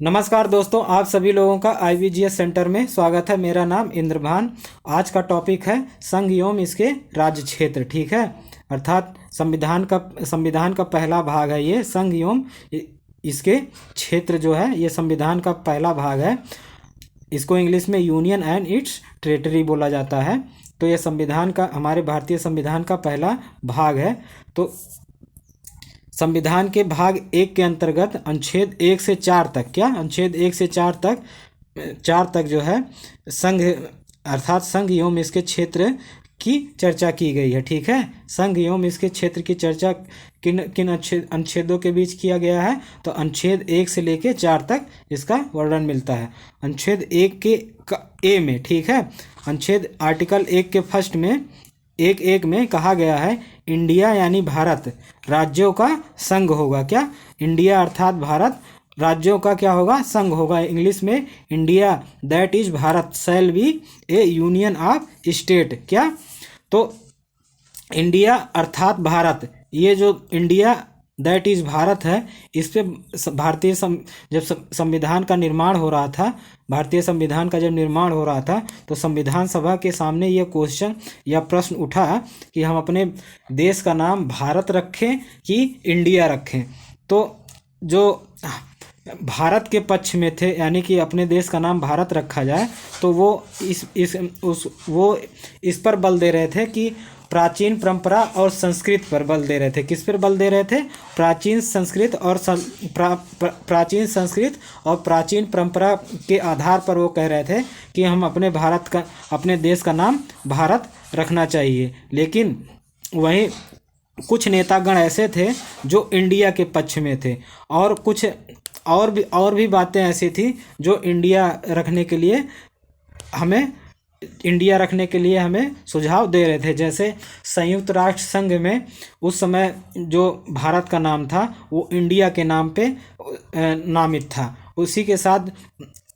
नमस्कार दोस्तों, आप सभी लोगों का IVGS सेंटर में स्वागत है। मेरा नाम इंद्रभान। आज का टॉपिक है संघ एवं इसके राज्य क्षेत्र। ठीक है, अर्थात संविधान का पहला भाग है ये संघ एवं इसके क्षेत्र जो है ये संविधान का पहला भाग है। इसको इंग्लिश में यूनियन एंड इट्स टेरिटरी बोला जाता है। तो ये हमारे भारतीय संविधान का पहला भाग है। तो संविधान के भाग 1 के अंतर्गत अनुच्छेद 1 से 4 तक अनुच्छेद 1 से 4 तक जो है संघ अर्थात संघ एवं इसके क्षेत्र की चर्चा की गई है। ठीक है, संघ एवं इसके क्षेत्र की चर्चा किन किन अनुच्छेदों के बीच किया गया है? तो अनुच्छेद 1 से लेके 4 तक इसका वर्णन मिलता है। अनुच्छेद 1 के ए में, ठीक है, अनुच्छेद आर्टिकल 1 के फर्स्ट में 1(1) में कहा गया है इंडिया यानी भारत राज्यों का संघ होगा। क्या? इंडिया अर्थात भारत राज्यों का क्या होगा? संघ होगा। इंग्लिश में India that is Bharat shall be A union of state. क्या? तो इंडिया अर्थात भारत, ये जो इंडिया दैट इज भारत है, इस पे जब संविधान का निर्माण हो रहा था, भारतीय संविधान का जब निर्माण हो रहा था, तो संविधान सभा के सामने ये क्वेश्चन या प्रश्न उठा कि हम अपने देश का नाम भारत रखें कि इंडिया रखें। तो जो भारत के पक्ष में थे, यानी कि अपने देश का नाम भारत रखा जाए, तो वो इस पर बल दे रहे थे कि प्राचीन परंपरा और संस्कृत पर बल दे रहे थे। किस पर बल दे रहे थे? प्राचीन संस्कृत और प्राचीन परंपरा के आधार पर वो कह रहे थे कि हम अपने देश का नाम भारत रखना चाहिए। लेकिन वहीं कुछ नेतागण ऐसे थे जो इंडिया के पक्ष में थे, और कुछ और भी बातें ऐसी थी जो इंडिया रखने के लिए हमें सुझाव दे रहे थे। जैसे संयुक्त राष्ट्र संघ में उस समय जो भारत का नाम था वो इंडिया के नाम पे नामित था। उसी के साथ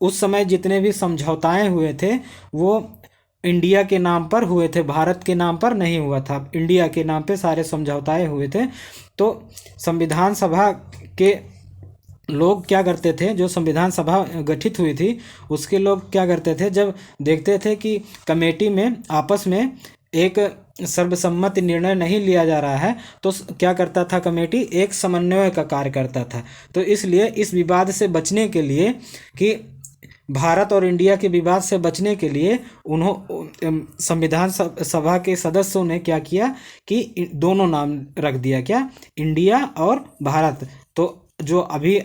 उस समय जितने भी समझौताएं हुए थे वो इंडिया के नाम पर हुए थे, भारत के नाम पर नहीं हुआ था। इंडिया के नाम पे सारे समझौताएं हुए थे। तो संविधान सभा के लोग क्या करते थे, जो संविधान सभा गठित हुई थी उसके लोग क्या करते थे, जब देखते थे कि कमेटी में आपस में एक सर्वसम्मति निर्णय नहीं लिया जा रहा है, तो क्या करता था कमेटी? एक समन्वय का कार्य करता था। तो इसलिए इस विवाद से बचने के लिए, कि भारत और इंडिया के विवाद से बचने के लिए संविधान सभा के सदस्यों ने क्या किया कि दोनों नाम रख दिया। क्या? इंडिया और भारत। तो जो अभी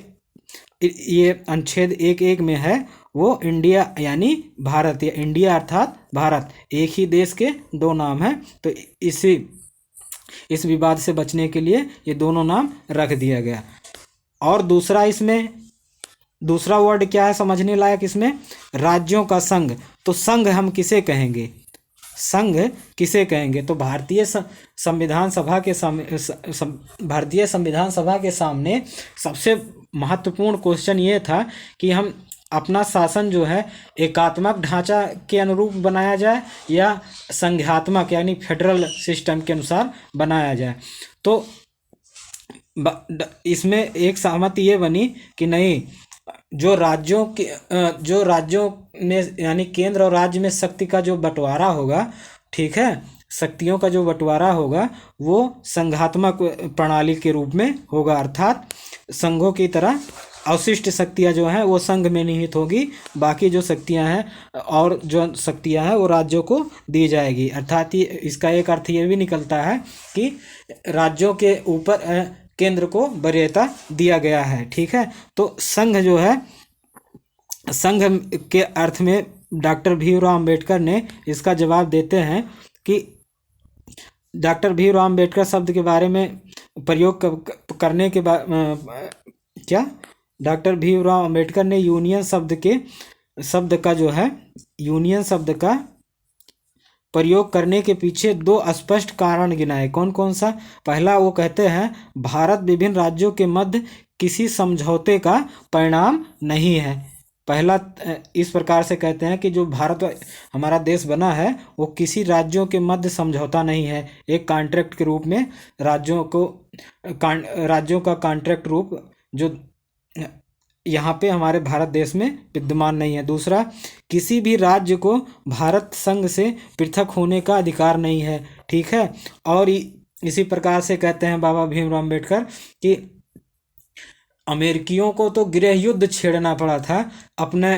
ये अनुच्छेद 1(1) में है वो इंडिया यानी भारत, या इंडिया अर्थात भारत, एक ही देश के दो नाम हैं। तो इस विवाद से बचने के लिए ये दोनों नाम रख दिया गया। और दूसरा वर्ड क्या है समझने लायक इसमें? राज्यों का संघ। तो संघ हम किसे कहेंगे? तो भारतीय संविधान सभा के सामने सबसे महत्वपूर्ण क्वेश्चन ये था कि हम अपना शासन जो है एकात्मक ढांचा के अनुरूप बनाया जाए या संघात्मक यानी फेडरल सिस्टम के अनुसार बनाया जाए। तो इसमें एक सहमति ये बनी कि नहीं, जो राज्यों में यानी केंद्र और राज्य में शक्ति का जो बंटवारा होगा, ठीक है, शक्तियों का जो बंटवारा होगा वो संघात्मक प्रणाली के रूप में होगा। अर्थात संघों की तरह अवशिष्ट शक्तियां जो हैं वो संघ में निहित होगी, बाकी जो शक्तियां हैं वो राज्यों को दी जाएगी। अर्थात इसका एक अर्थ ये भी निकलता है कि राज्यों के ऊपर केंद्र को वरीयता दिया गया है। ठीक है, तो संघ जो है, संघ के अर्थ में डॉक्टर भीमराव अम्बेडकर ने इसका जवाब देते हैं कि डॉक्टर भीमराव अम्बेडकर शब्द के बारे में प्रयोग करने के बाद डॉक्टर भीमराव अम्बेडकर ने यूनियन शब्द का प्रयोग करने के पीछे दो स्पष्ट कारण गिनाए। कौन कौन सा? पहला, वो कहते हैं भारत विभिन्न राज्यों के मध्य किसी समझौते का परिणाम नहीं है। पहला इस प्रकार से कहते हैं कि जो भारत हमारा देश बना है वो किसी राज्यों के मध्य समझौता नहीं है, एक कॉन्ट्रैक्ट के रूप में राज्यों का कॉन्ट्रैक्ट रूप जो यहाँ पे हमारे भारत देश में विद्यमान नहीं है। दूसरा, किसी भी राज्य को भारत संघ से पृथक होने का अधिकार नहीं है, ठीक है। और इसी प्रकार से कहते हैं बाबा भीमराव अम्बेडकर कि अमेरिकियों को तो गृह युद्ध छेड़ना पड़ा था अपने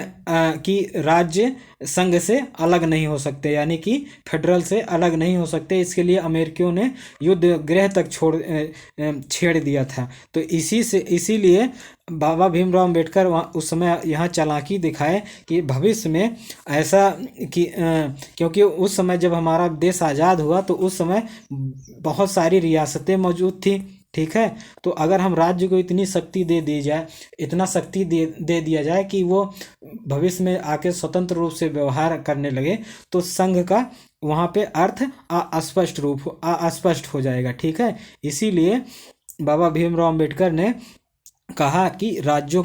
कि राज्य संघ से अलग नहीं हो सकते, यानी कि फेडरल से अलग नहीं हो सकते। इसके लिए अमेरिकियों ने युद्ध गृह तक छेड़ दिया था। तो इसीलिए बाबा भीमराव अम्बेडकर वहाँ उस समय यहाँ चालाकी दिखाए कि भविष्य में ऐसा कि क्योंकि उस समय जब हमारा देश आज़ाद हुआ तो उस समय बहुत सारी रियासतें मौजूद थी, ठीक है। तो अगर हम राज्य को इतनी शक्ति दे दी जाए, इतना शक्ति दे दिया जाए कि वो भविष्य में आके स्वतंत्र रूप से व्यवहार करने लगे, तो संघ का वहाँ पे अर्थ अस्पष्ट हो जाएगा, ठीक है। इसीलिए बाबा भीमराव अम्बेडकर ने कहा कि राज्यों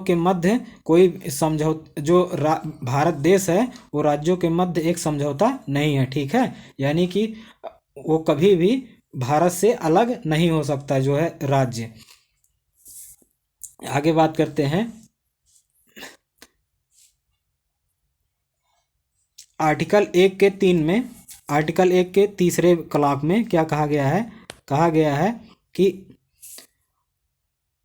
के मध्य कोई समझौता, भारत देश है वो राज्यों के मध्य एक समझौता नहीं है, ठीक है। यानी कि वो कभी भी भारत से अलग नहीं हो सकता जो है राज्य। आगे बात करते हैं। आर्टिकल 1 के 3 में, आर्टिकल 1 के तीसरे क्लॉक में क्या कहा गया है कि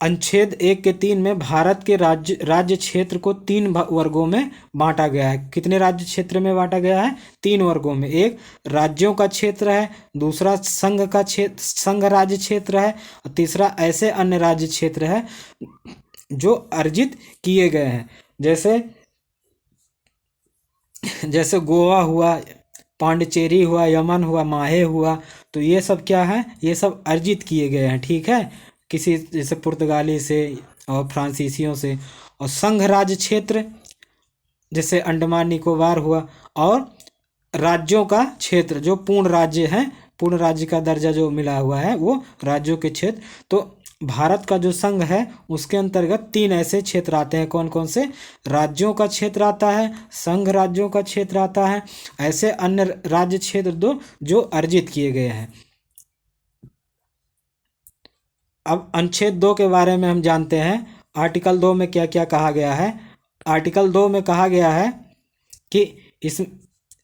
अनुच्छेद 1 के 3 में भारत के राज्य क्षेत्र को 3 वर्गों में बांटा गया है। कितने राज्य क्षेत्र में बांटा गया है? 3 वर्गों में। एक राज्यों का क्षेत्र है, दूसरा संघ राज्य क्षेत्र है, और तीसरा ऐसे अन्य राज्य क्षेत्र है जो अर्जित किए गए हैं। जैसे गोवा हुआ, पांडिचेरी हुआ, यमन हुआ, माहे हुआ, तो ये सब क्या है? ये सब अर्जित किए गए हैं, ठीक है, किसी जैसे पुर्तगाली से और फ्रांसीसियों से। और संघ राज्य क्षेत्र जैसे अंडमान निकोबार हुआ, और राज्यों का क्षेत्र जो पूर्ण राज्य है, पूर्ण राज्य का दर्जा जो मिला हुआ है वो राज्यों के क्षेत्र। तो भारत का जो संघ है उसके अंतर्गत 3 ऐसे क्षेत्र आते हैं। कौन कौन से? राज्यों का क्षेत्र आता है, संघ राज्यों का क्षेत्र आता है, ऐसे अन्य राज्य क्षेत्र 2 जो अर्जित किए गए हैं। अब अनुच्छेद 2 के बारे में हम जानते हैं। आर्टिकल 2 में क्या क्या कहा गया है? आर्टिकल 2 में कहा गया है कि इस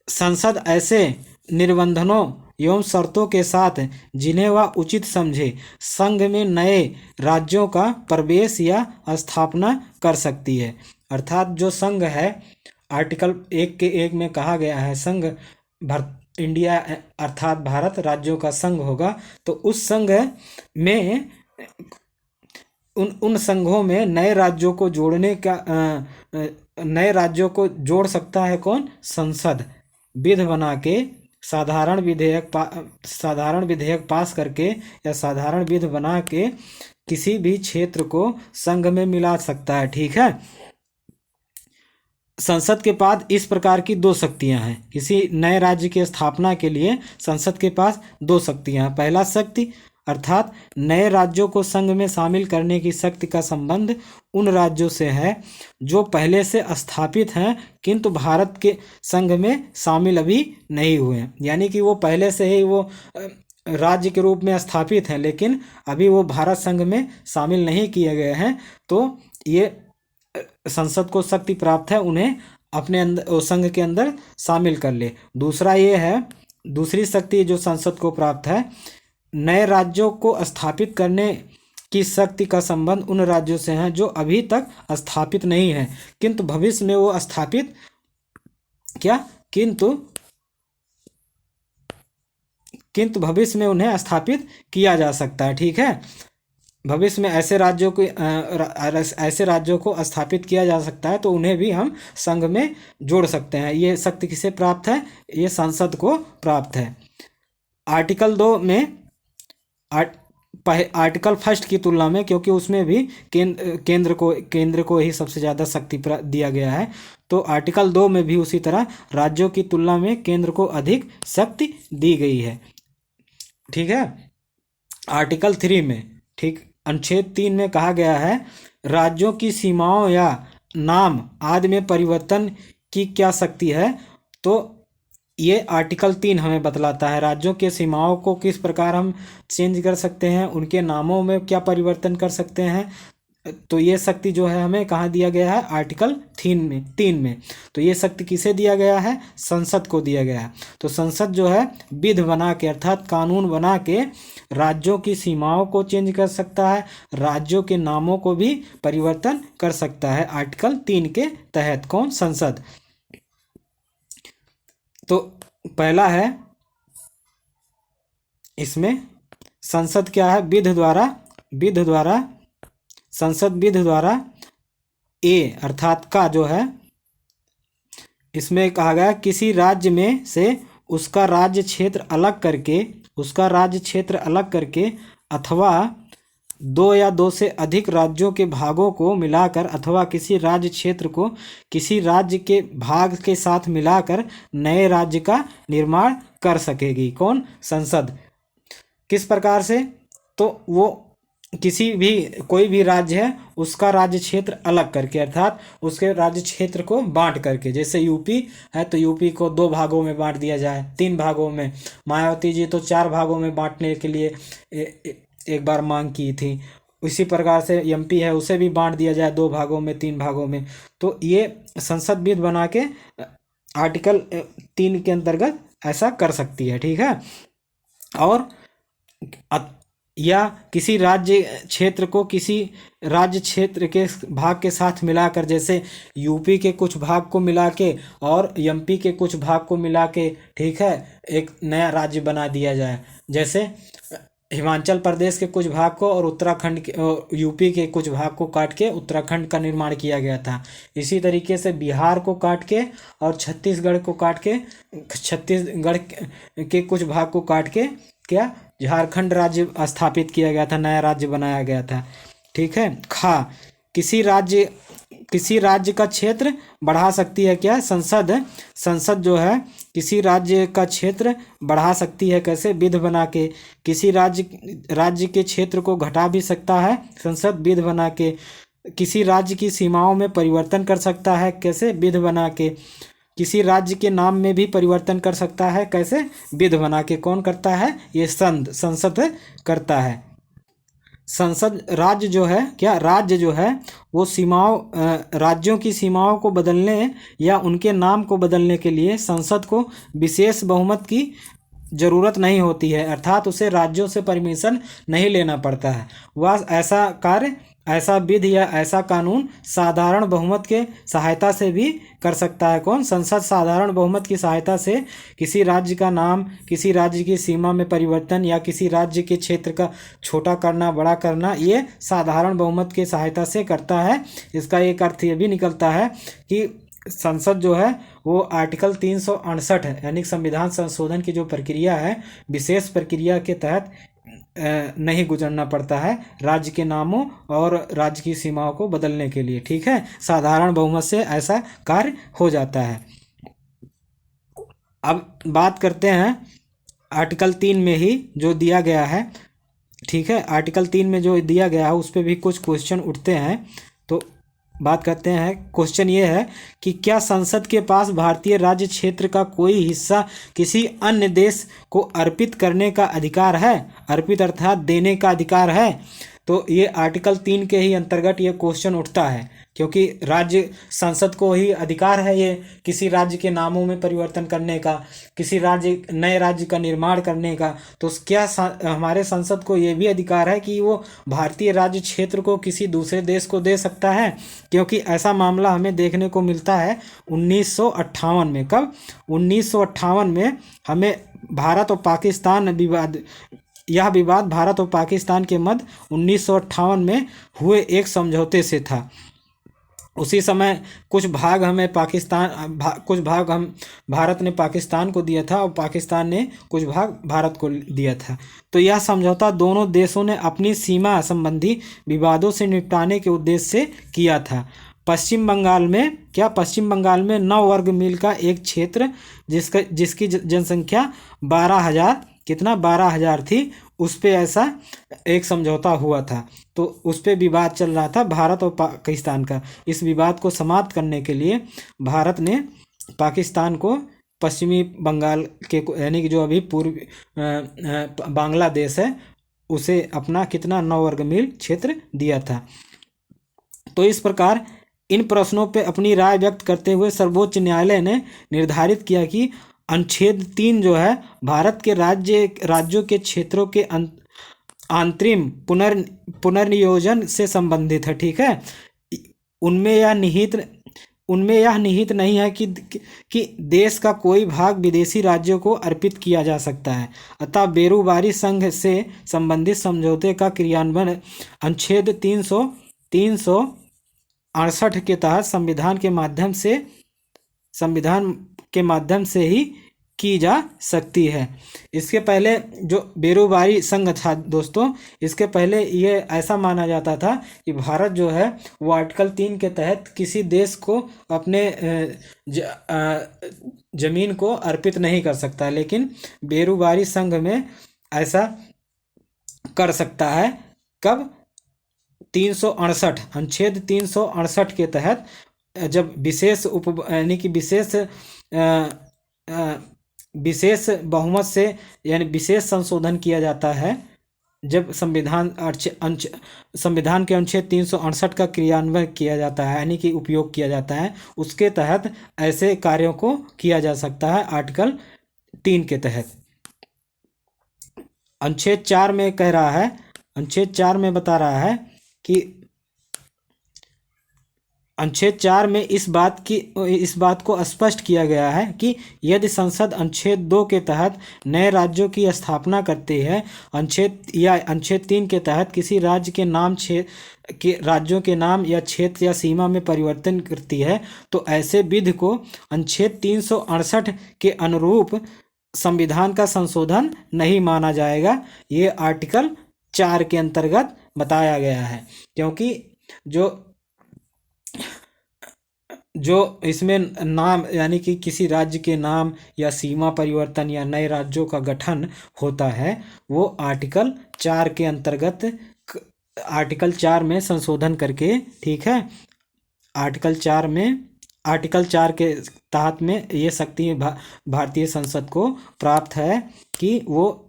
संसद ऐसे निबंधनों एवं शर्तों के साथ जिन्हें वह उचित समझे संघ में नए राज्यों का प्रवेश या स्थापना कर सकती है। अर्थात जो संघ है, आर्टिकल 1 में कहा गया है संघ इंडिया अर्थात भारत राज्यों का संघ होगा, तो उस संघ में उन संघों में नए राज्यों को जोड़ सकता है कौन? संसद। विधि बना के साधारण विधेयक पास करके या साधारण विधि बना के किसी भी क्षेत्र को संघ में मिला सकता है, ठीक है। संसद के पास इस प्रकार की 2 शक्तियां हैं। किसी नए राज्य की स्थापना के लिए संसद के पास 2 शक्तियां हैं। पहला शक्ति अर्थात नए राज्यों को संघ में शामिल करने की शक्ति का संबंध उन राज्यों से है जो पहले से स्थापित हैं किंतु भारत के संघ में शामिल अभी नहीं हुए। यानी कि वो पहले से ही वो राज्य के रूप में स्थापित हैं लेकिन अभी वो भारत संघ में शामिल नहीं किए गए हैं, तो ये संसद को शक्ति प्राप्त है उन्हें अपने अंदर संघ के अंदर शामिल कर ले। दूसरा ये है, दूसरी शक्ति जो संसद को प्राप्त है, नए राज्यों को स्थापित करने की शक्ति का संबंध उन राज्यों से है जो अभी तक स्थापित नहीं है किंतु भविष्य में वो स्थापित किंतु भविष्य में उन्हें स्थापित किया जा सकता है, ठीक है। भविष्य में ऐसे राज्यों को स्थापित किया जा सकता है तो उन्हें भी हम संघ में जोड़ सकते हैं। ये शक्ति किसे प्राप्त है? ये संसद को प्राप्त है। आर्टिकल 2 में आर्टिकल 1 की तुलना में, क्योंकि उसमें भी केंद्र को ही सबसे ज़्यादा शक्ति दिया गया है, तो आर्टिकल 2 में भी उसी तरह राज्यों की तुलना में केंद्र को अधिक शक्ति दी गई है, ठीक है। आर्टिकल 3 में, ठीक, अनुच्छेद 3 में कहा गया है राज्यों की सीमाओं या नाम आदि में परिवर्तन की क्या शक्ति है। तो ये आर्टिकल 3 हमें बतलाता है राज्यों के सीमाओं को किस प्रकार हम चेंज कर सकते हैं, उनके नामों में क्या परिवर्तन कर सकते हैं, तो ये शक्ति जो है हमें कहाँ दिया गया है, आर्टिकल 3 में। तो ये शक्ति किसे दिया गया है, संसद को दिया गया है। तो संसद जो है विधि बना के अर्थात कानून बना के राज्यों की सीमाओं को चेंज कर सकता है, राज्यों के नामों को भी परिवर्तन कर सकता है आर्टिकल 3 के तहत। कौन, संसद। तो पहला है इसमें संसद क्या है, संसद विधि द्वारा ए अर्थात का जो है इसमें कहा गया किसी राज्य में से उसका राज्य क्षेत्र अलग करके अथवा 2 या 2 से अधिक राज्यों के भागों को मिलाकर अथवा किसी राज्य क्षेत्र को किसी राज्य के भाग के साथ मिलाकर नए राज्य का निर्माण कर सकेगी। कौन, संसद। किस प्रकार से, तो वो कोई भी राज्य है उसका राज्य क्षेत्र अलग करके अर्थात उसके राज्य क्षेत्र को बांट करके, जैसे यूपी है तो यूपी को 2 भागों में बांट दिया जाए, 3 भागों में। मायावती जी तो 4 भागों में बांटने के लिए एक बार मांग की थी। इसी प्रकार से एमपी है उसे भी बांट दिया जाए 2 भागों में, 3 भागों में। तो ये संसद विधि बना के आर्टिकल 3 के अंतर्गत ऐसा कर सकती है, ठीक है। और या किसी राज्य क्षेत्र को किसी राज्य क्षेत्र के भाग के साथ मिलाकर, जैसे यूपी के कुछ भाग को मिला के और एमपी के कुछ भाग को मिला के, ठीक है, एक नया राज्य बना दिया जाए। जैसे हिमाचल प्रदेश के कुछ भाग को और उत्तराखंड के यूपी के कुछ भाग को काट के उत्तराखंड का निर्माण किया गया था। इसी तरीके से बिहार को काट के और छत्तीसगढ़ को काट के, छत्तीसगढ़ के कुछ भाग को काट के क्या झारखंड राज्य स्थापित किया गया था, नया राज्य बनाया गया था, ठीक है। खा किसी राज्य का क्षेत्र बढ़ा सकती है क्या, संसद जो है किसी राज्य का क्षेत्र बढ़ा सकती है। कैसे, विधि बना के। किसी राज्य के क्षेत्र को घटा भी सकता है संसद, विधि बना के। किसी राज्य की सीमाओं में परिवर्तन कर सकता है, कैसे, विधि बना के। किसी राज्य के नाम में भी परिवर्तन कर सकता है, कैसे, विधि बना के। कौन करता है, ये संसद करता है। संसद राज्य जो है वो राज्यों की सीमाओं को बदलने या उनके नाम को बदलने के लिए संसद को विशेष बहुमत की जरूरत नहीं होती है, अर्थात उसे राज्यों से परमिशन नहीं लेना पड़ता है। वह ऐसा विधि या ऐसा कानून साधारण बहुमत के सहायता से भी कर सकता है। कौन, संसद साधारण बहुमत की सहायता से किसी राज्य का नाम, किसी राज्य की सीमा में परिवर्तन या किसी राज्य के क्षेत्र का छोटा करना, बड़ा करना, ये साधारण बहुमत की सहायता से करता है। इसका एक अर्थ ये भी निकलता है कि संसद जो है वो आर्टिकल 368 है, यानी संविधान संशोधन की जो प्रक्रिया है, विशेष प्रक्रिया के तहत नहीं गुजरना पड़ता है राज्य के नामों और राज्य की सीमाओं को बदलने के लिए, ठीक है। साधारण बहुमत से ऐसा कार्य हो जाता है। अब बात करते हैं आर्टिकल 3 में ही जो दिया गया है, ठीक है। आर्टिकल 3 में जो दिया गया है उस पर भी कुछ क्वेश्चन उठते हैं, तो बात करते हैं। क्वेश्चन ये है कि क्या संसद के पास भारतीय राज्य क्षेत्र का कोई हिस्सा किसी अन्य देश को अर्पित करने का अधिकार है, अर्पित अर्थात देने का अधिकार है। तो ये आर्टिकल 3 के ही अंतर्गत ये क्वेश्चन उठता है, क्योंकि राज्य संसद को ही अधिकार है ये किसी राज्य के नामों में परिवर्तन करने का, किसी नए राज्य का निर्माण करने का। तो क्या हमारे संसद को ये भी अधिकार है कि वो भारतीय राज्य क्षेत्र को किसी दूसरे देश को दे सकता है? क्योंकि ऐसा मामला हमें देखने को मिलता है 1958 में। कब? 1958 में हमें भारत और पाकिस्तान यह विवाद भारत और पाकिस्तान के मध्य 1958 में हुए एक समझौते से था। उसी समय कुछ भाग भारत ने पाकिस्तान को दिया था और पाकिस्तान ने कुछ भाग भारत को दिया था। तो यह समझौता दोनों देशों ने अपनी सीमा संबंधी विवादों से निपटाने के उद्देश्य से किया था। पश्चिम बंगाल में 9 वर्ग मील का एक क्षेत्र जिसकी जनसंख्या 12,000 थी, उस पे ऐसा एक समझौता हुआ था। तो उस पे विवाद चल रहा था भारत और पाकिस्तान का। इस विवाद को समाप्त करने के लिए भारत ने पाकिस्तान को पश्चिमी बंगाल के यानी कि जो अभी पूर्वी बांग्लादेश है उसे अपना कितना 9 वर्ग मील क्षेत्र दिया था। तो इस प्रकार इन प्रश्नों पर अपनी राय व्यक्त करते हुए सर्वोच्च न्यायालय ने निर्धारित किया कि अनुच्छेद 3 जो है भारत के राज्यों के क्षेत्रों के आंतरिक पुनर्नियोजन से संबंधित है। ठीक है, उनमें यह निहित नहीं है कि देश का कोई भाग विदेशी राज्यों को अर्पित किया जा सकता है। अतः बेरूबारी संघ से संबंधित समझौते का क्रियान्वयन अनुच्छेद 368 के तहत संविधान के माध्यम से ही की जा सकती है। इसके पहले जो बेरूबारी संघ था दोस्तों, इसके पहले ये ऐसा माना जाता था कि भारत जो है वो आर्टिकल 3 के तहत किसी देश को अपने जमीन को अर्पित नहीं कर सकता, लेकिन बेरूबारी संघ में ऐसा कर सकता है। कब? 368 अनुच्छेद 368 के तहत जब विशेष बहुमत से यानी विशेष संशोधन किया जाता है, जब संविधान के अनुच्छेद 368 का क्रियान्वयन किया जाता है यानी कि उपयोग किया जाता है, उसके तहत ऐसे कार्यों को किया जा सकता है आर्टिकल 3 के तहत। अनुच्छेद 4 में कह रहा है, अनुच्छेद 4 में बता रहा है कि अनुच्छेद 4 में इस बात को स्पष्ट किया गया है कि यदि संसद अनुच्छेद 2 के तहत नए राज्यों की स्थापना करती है, अनुच्छेद 3 के तहत किसी राज्य के राज्यों के नाम या क्षेत्र या सीमा में परिवर्तन करती है, तो ऐसे विधि को अनुच्छेद 368 के अनुरूप संविधान का संशोधन नहीं माना जाएगा। ये आर्टिकल 4 के अंतर्गत बताया गया है, क्योंकि जो इसमें नाम यानी कि किसी राज्य के नाम या सीमा परिवर्तन या नए राज्यों का गठन होता है, वो आर्टिकल 4 के अंतर्गत आर्टिकल 4 में संशोधन करके, ठीक है, आर्टिकल 4 के तहत में ये शक्ति भारतीय संसद को प्राप्त है कि वो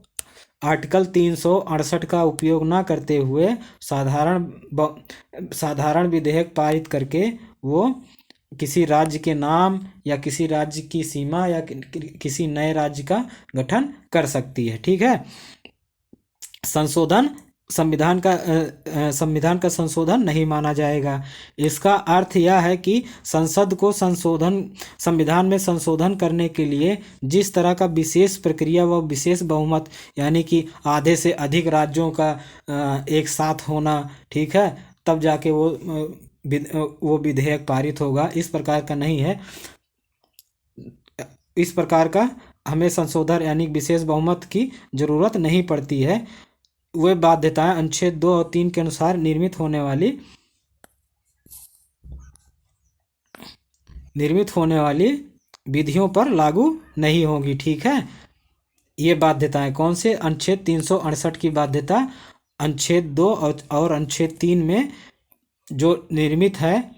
आर्टिकल 368 का उपयोग ना करते हुए साधारण विधेयक पारित करके वो किसी राज्य के नाम या किसी राज्य की सीमा या किसी नए राज्य का गठन कर सकती है। ठीक है, संविधान का संशोधन नहीं माना जाएगा। इसका अर्थ यह है कि संसद को संविधान में संशोधन करने के लिए जिस तरह का विशेष प्रक्रिया व विशेष बहुमत यानी कि आधे से अधिक राज्यों का एक साथ होना, ठीक है, तब जाके वो विधेयक पारित होगा, इस प्रकार का नहीं है। इस प्रकार का हमें संशोधन यानी विशेष बहुमत की जरूरत नहीं पड़ती है। वे बाध्यताएं अनुच्छेद 2 और 3 के अनुसार निर्मित होने वाली विधियों पर लागू नहीं होगी। ठीक है, ये बाध्यताएं कौन से? अनुच्छेद 368 की बाध्यता अनुच्छेद 2 और अनुच्छेद 3 में जो निर्मित है,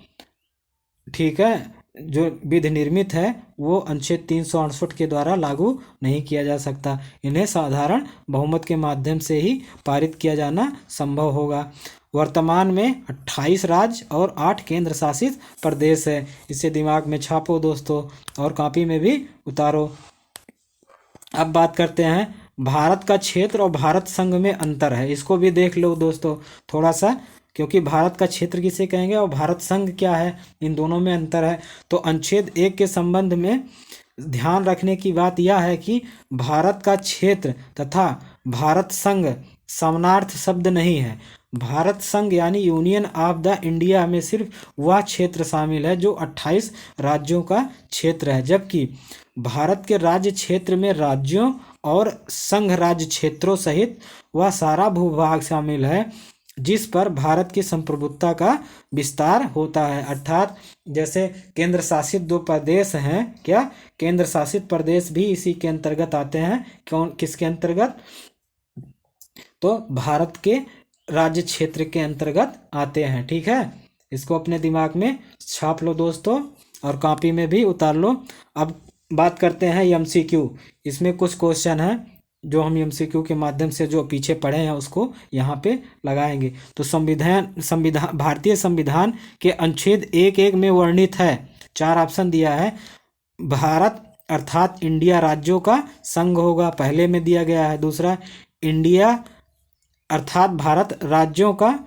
ठीक है, जो विधि निर्मित है वो अनुच्छेद 368 के द्वारा लागू नहीं किया जा सकता। इन्हें साधारण बहुमत के माध्यम से ही पारित किया जाना संभव होगा। वर्तमान में 28 राज्य और 8 केंद्र शासित प्रदेश है। इसे दिमाग में छापो दोस्तों और कॉपी में भी उतारो। अब बात करते हैं भारत का क्षेत्र और भारत संघ में अंतर है, इसको भी देख लो दोस्तों थोड़ा सा, क्योंकि भारत का क्षेत्र किसे कहेंगे और भारत संघ क्या है, इन दोनों में अंतर है। तो अनुच्छेद 1 के संबंध में ध्यान रखने की बात यह है कि भारत का क्षेत्र तथा भारत संघ समानार्थी शब्द नहीं है। भारत संघ यानी यूनियन ऑफ द इंडिया में सिर्फ वह क्षेत्र शामिल है जो 28 राज्यों का क्षेत्र है, जबकि भारत के राज्य क्षेत्र में राज्यों और संघ राज्य क्षेत्रों सहित वह सारा भूभाग शामिल है जिस पर भारत की संप्रभुता का विस्तार होता है। अर्थात जैसे केंद्र शासित 2 प्रदेश हैं, क्या केंद्र शासित प्रदेश भी इसी के अंतर्गत आते हैं? किसके अंतर्गत? तो भारत के राज्य क्षेत्र के अंतर्गत आते हैं। ठीक है, इसको अपने दिमाग में छाप लो दोस्तों और कॉपी में भी उतार लो। अब बात करते हैं MCQ। इसमें कुछ क्वेश्चन है, जो हम एमसीक्यू के माध्यम से जो पीछे पढ़े हैं उसको यहाँ पे लगाएंगे। तो संविधान भारतीय संविधान के अनुच्छेद 1 में वर्णित है, 4 ऑप्शन दिया है। भारत अर्थात इंडिया राज्यों का संघ होगा, पहले में दिया गया है। दूसरा, इंडिया अर्थात भारत राज्यों का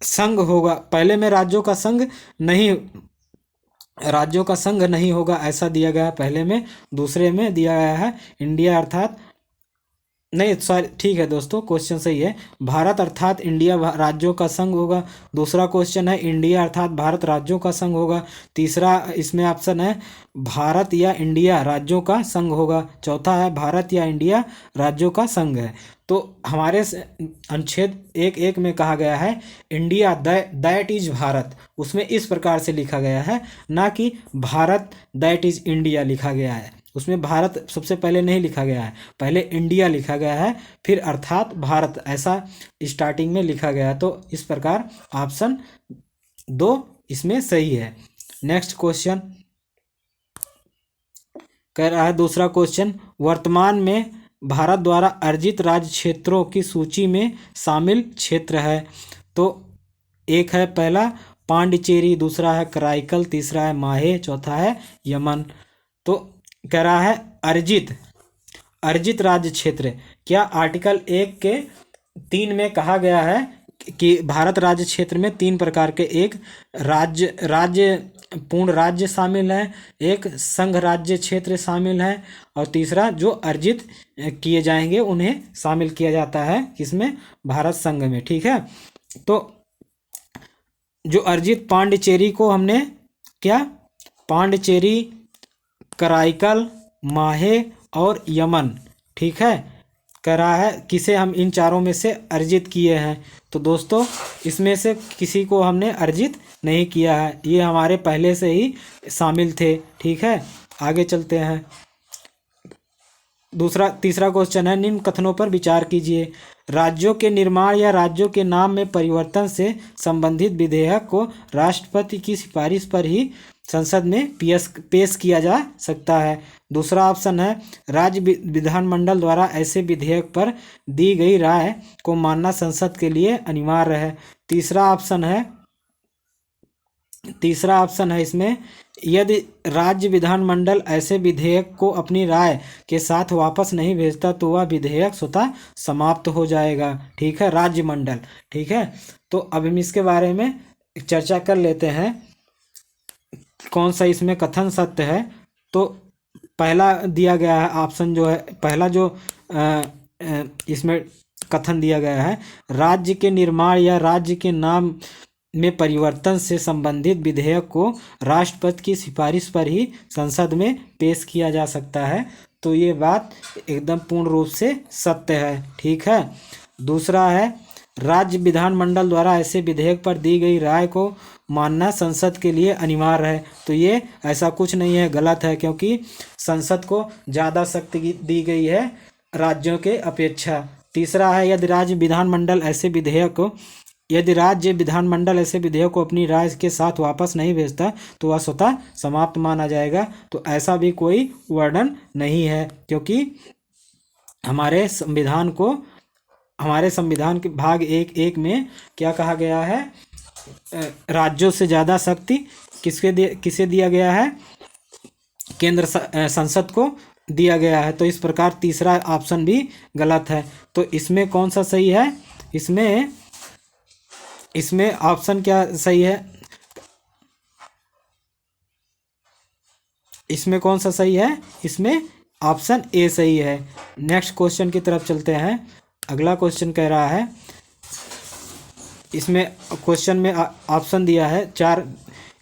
संघ होगा, पहले में राज्यों का संघ नहीं होगा, ऐसा दिया गया है पहले में। दूसरे में दिया गया है इंडिया अर्थात, नहीं सॉरी, ठीक है दोस्तों, क्वेश्चन सही है, भारत अर्थात इंडिया राज्यों का संघ होगा। दूसरा क्वेश्चन है इंडिया अर्थात भारत राज्यों का संघ होगा। तीसरा इसमें ऑप्शन है भारत या इंडिया राज्यों का संघ होगा। चौथा है भारत या इंडिया राज्यों का संघ है। तो हमारे अनुच्छेद 1 में कहा गया है इंडिया दैट इज भारत, उसमें इस प्रकार से लिखा गया है, ना कि भारत दैट इज इंडिया लिखा गया है। उसमें भारत सबसे पहले नहीं लिखा गया है, पहले इंडिया लिखा गया है, फिर अर्थात भारत, ऐसा स्टार्टिंग में लिखा गया है। तो इस प्रकार ऑप्शन 2 इसमें सही है। नेक्स्ट क्वेश्चन कह रहा है, दूसरा क्वेश्चन, वर्तमान में भारत द्वारा अर्जित राज्य क्षेत्रों की सूची में शामिल क्षेत्र है। तो एक है पहला पांडिचेरी, दूसरा है कराईकल, तीसरा है माहे, चौथा है यमन। तो कह रहा है अर्जित राज्य क्षेत्र, क्या आर्टिकल 1 के 3 में कहा गया है कि भारत राज्य क्षेत्र में 3 प्रकार के, एक पूर्ण राज्य शामिल है, एक संघ राज्य क्षेत्र शामिल है, और तीसरा जो अर्जित किए जाएंगे उन्हें शामिल किया जाता है किसमें, भारत संघ में। ठीक है, तो जो अर्जित पांडिचेरी को हमने क्या, पांडिचेरी, कराईकल, माहे और यमन, ठीक है, कह रहा है किसे हम इन चारों में से अर्जित किए हैं। तो दोस्तों इसमें से किसी को हमने अर्जित नहीं किया है, ये हमारे पहले से ही शामिल थे। ठीक है, आगे चलते हैं। तीसरा क्वेश्चन है, निम्न कथनों पर विचार कीजिए। राज्यों के निर्माण या राज्यों के नाम में परिवर्तन से संबंधित विधेयक को राष्ट्रपति की सिफारिश पर ही संसद में पेश किया जा सकता है। दूसरा ऑप्शन है, राज्य विधानमंडल द्वारा ऐसे विधेयक पर दी गई राय को मानना संसद के लिए अनिवार्य है। तीसरा ऑप्शन है इसमें, यदि राज्य विधानमंडल ऐसे विधेयक को अपनी राय के साथ वापस नहीं भेजता तो वह विधेयक स्वतः समाप्त हो जाएगा। ठीक है, राज्य मंडल। ठीक है, तो अब हम इसके बारे में चर्चा कर लेते हैं कौन सा इसमें कथन सत्य है। तो पहला दिया गया है ऑप्शन, जो है पहला जो इसमें कथन दिया गया है, राज्य के निर्माण या राज्य के नाम में परिवर्तन से संबंधित विधेयक को राष्ट्रपति की सिफारिश पर ही संसद में पेश किया जा सकता है। तो ये बात एकदम पूर्ण रूप से सत्य है। ठीक है, दूसरा है, राज्य विधानमंडल द्वारा ऐसे विधेयक पर दी गई राय को मानना संसद के लिए अनिवार्य है। तो ये ऐसा कुछ नहीं है, गलत है, क्योंकि संसद को ज़्यादा शक्ति दी गई है राज्यों के अपेक्षा। तीसरा है, यदि राज्य विधानमंडल ऐसे विधेयक को अपनी राय के साथ वापस नहीं भेजता तो वह स्वतः समाप्त माना जाएगा। तो ऐसा भी कोई वर्णन नहीं है, क्योंकि हमारे संविधान के भाग 1 में क्या कहा गया है, राज्यों से ज़्यादा शक्ति किसे दिया गया है, केंद्र संसद को दिया गया है। तो इस प्रकार तीसरा ऑप्शन भी गलत है। तो इसमें कौन सा सही है, इसमें ऑप्शन क्या सही है, इसमें कौन सा सही है, इसमें ऑप्शन ए सही है। नेक्स्ट क्वेश्चन की तरफ चलते हैं। अगला क्वेश्चन कह रहा है, इसमें क्वेश्चन में ऑप्शन दिया है 4,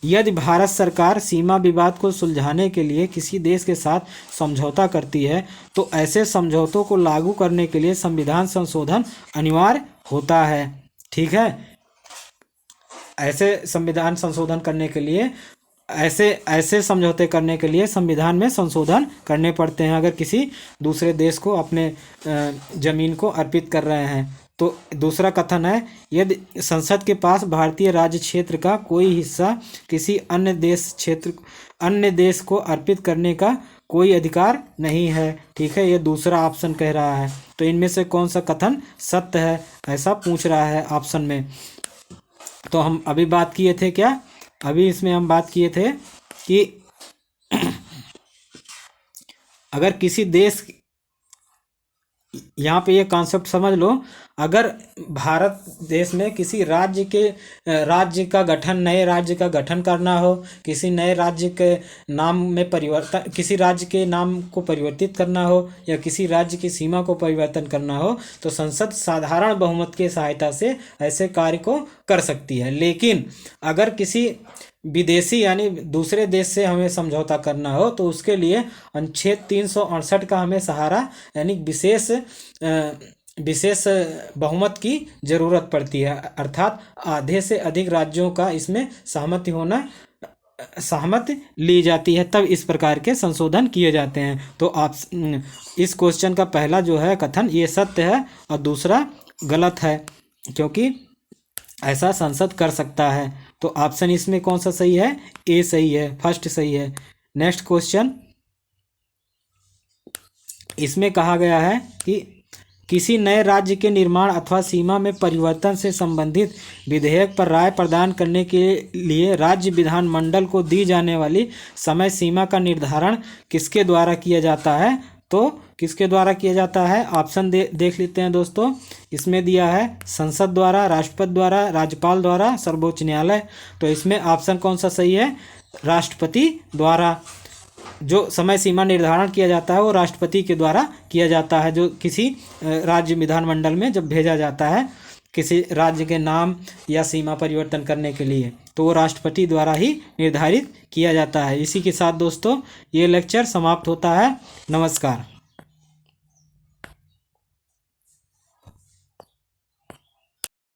यदि भारत सरकार सीमा विवाद को सुलझाने के लिए किसी देश के साथ समझौता करती है तो ऐसे समझौतों को लागू करने के लिए संविधान संशोधन अनिवार्य होता है। ठीक है, ऐसे संविधान संशोधन करने के लिए, ऐसे समझौते करने के लिए संविधान में संशोधन करने पड़ते हैं अगर किसी दूसरे देश को अपने जमीन को अर्पित कर रहे हैं। तो दूसरा कथन है, यदि संसद के पास भारतीय राज्य क्षेत्र का कोई हिस्सा किसी अन्य देश को अर्पित करने का कोई अधिकार नहीं है। ठीक है, ये दूसरा ऑप्शन कह रहा है। तो इनमें से कौन सा कथन सत्य है, ऐसा पूछ रहा है ऑप्शन में। तो हम अभी बात किए थे क्या, अभी इसमें हम बात किए थे कि अगर किसी देश, यहाँ पे ये कॉन्सेप्ट समझ लो, अगर भारत देश में किसी राज्य का गठन, नए राज्य का गठन करना हो, किसी नए राज्य के नाम में परिवर्तन, किसी राज्य के नाम को परिवर्तित करना हो या किसी राज्य की सीमा को परिवर्तन करना हो, तो संसद साधारण बहुमत की सहायता से ऐसे कार्य को कर सकती है। लेकिन अगर किसी विदेशी यानी दूसरे देश से हमें समझौता करना हो तो उसके लिए अनुच्छेद 368 का हमें सहारा यानी विशेष बहुमत की जरूरत पड़ती है, अर्थात आधे से अधिक राज्यों का इसमें सहमति ली जाती है, तब इस प्रकार के संशोधन किए जाते हैं। तो आप इस क्वेश्चन का पहला जो है कथन ये सत्य है और दूसरा गलत है, क्योंकि ऐसा संसद कर सकता है। तो ऑप्शन इसमें कौन सा सही है, ए सही है, फर्स्ट सही है। नेक्स्ट क्वेश्चन, इसमें कहा गया है कि किसी नए राज्य के निर्माण अथवा सीमा में परिवर्तन से संबंधित विधेयक पर राय प्रदान करने के लिए राज्य विधानमंडल को दी जाने वाली समय सीमा का निर्धारण किसके द्वारा किया जाता है। तो किसके द्वारा किया जाता है, ऑप्शन देख लेते हैं दोस्तों। इसमें दिया है संसद द्वारा, राष्ट्रपति द्वारा, राज्यपाल द्वारा, सर्वोच्च न्यायालय। तो इसमें ऑप्शन कौन सा सही है, राष्ट्रपति द्वारा। जो समय सीमा निर्धारण किया जाता है वो राष्ट्रपति के द्वारा किया जाता है, जो किसी राज्य विधानमंडल में जब भेजा जाता है किसी राज्य के नाम या सीमा परिवर्तन करने के लिए, तो वो राष्ट्रपति द्वारा ही निर्धारित किया जाता है। इसी के साथ दोस्तों ये लेक्चर समाप्त होता है। नमस्कार।